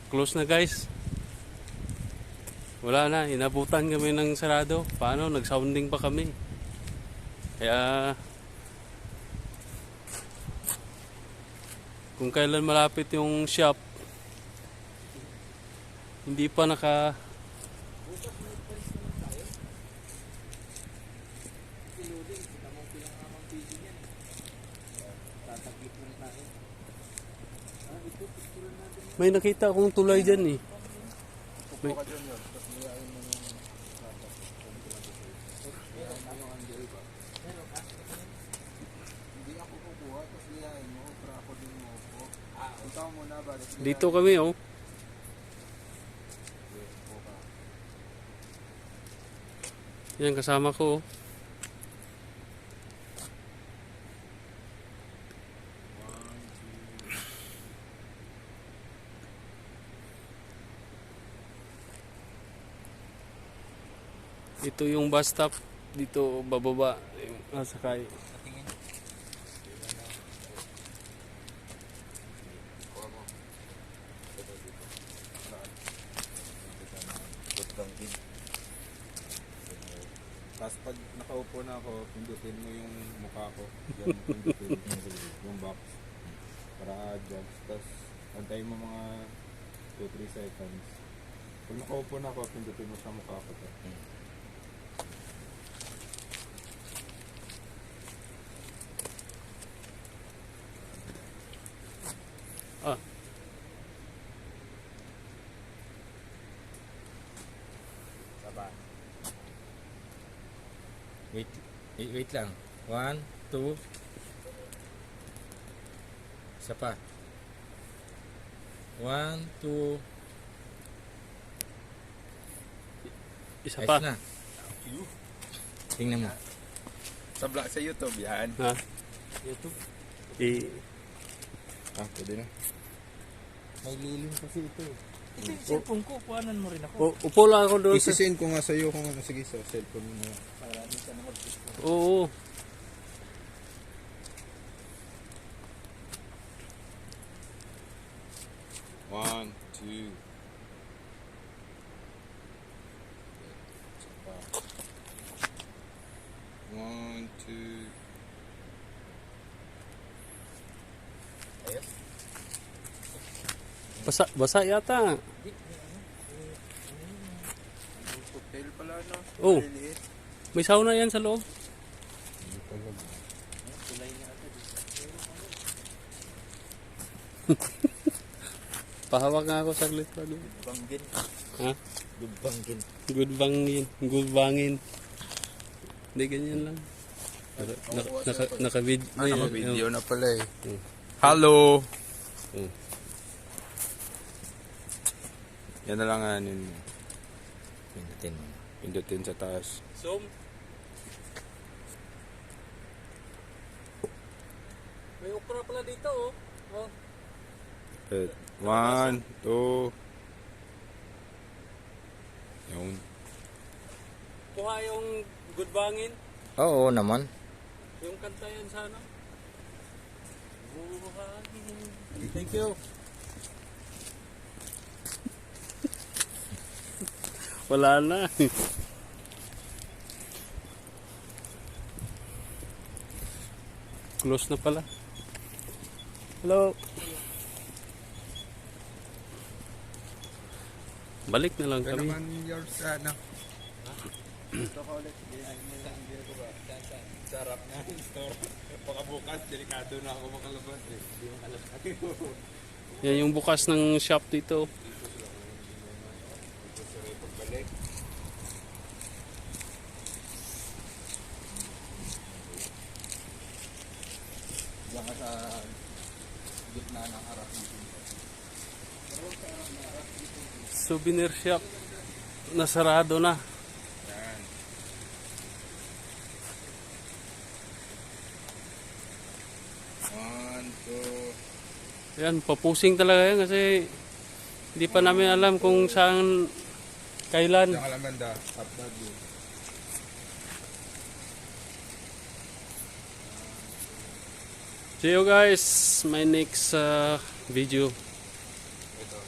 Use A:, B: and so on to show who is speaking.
A: Close na guys. Wala na, inabutan kami ng sarado. Paano? Nag-sounding pa kami. Kaya kung kailan malapit yung shop, hindi pa may nakita akong tulay dyan eh. May... Dito kami oh. Yan kasama ko oh. Ito yung bus stop. Dito bababa yung sakay.
B: Tapos pag nakaupo na ako, pindutin mo yung mukha ko. Yan, pindutin yung box. Para adjust. Tapos antayin mo mga 2-3 seconds. Pag nakaupo na ako, pindutin mo sa mukha ko.
A: Ah.
C: Saba. Wait lang. 1, 2. Isa pa. 1, 2.
A: Isa
C: Ayos
A: pa.
C: na. Tingnan mo.
B: Sa YouTube yan.
A: Ha? Ito.
B: Pwede na.
C: May lilim kasi ito eh.
D: Ito yung cellphone ko, kuhanan mo rin ako.
A: Upo lang ako doon sa...
B: Isisend ko nga sa'yo kung ano. Sige, sa cellphone mo na.
D: Para di ka na mag-Facebook.
A: Oo.
B: One, two. One, two.
A: Basa yata.
B: Hotel pala, no?
A: Oh.
B: Maliliit.
A: May sauna yan sa loob.
D: Tulay niya ata dito.
A: Pahawak nga ako saglit pa doon.
D: Banggin.
A: Ha?
D: Good banggin.
A: Good bangin. Good bangin. Hindi, ganyan lang. Naka-video.
B: Naka-video na pala eh.
A: Hmm.
B: Hello!
A: Hmm.
B: Yan na lang anin mo.
C: Pindutin mo.
B: Pindutin sa taas.
A: Zoom. May okra pala dito oh. Oh.
B: One, two. Yun.
A: Kuha yung good bangin.
C: Oo naman.
A: Yung kanta yan sana. Buhangin. Thank you. Wala na. Close na pala. Hello. Balik na lang
B: Kaya
A: kami.
B: naman yours, ano?
D: Ito ko ulit. Hindi ko ba?
B: Sarap na yung store. Pagkabukas, delikado na ako makalabas eh. Hindi makalabas.
A: Yan yung bukas ng shop dito.
B: Pagbalik. Diyan ka sa gitna ng harap ng pinto.
A: Souvenir shop. Nasarado na.
B: Yan. One, two.
A: Yan, papusing talaga yan kasi hindi pa namin alam kung saan, kailan.
B: Diyan ka lang banda. Up that view.
A: See you guys, my next video.
B: Ito.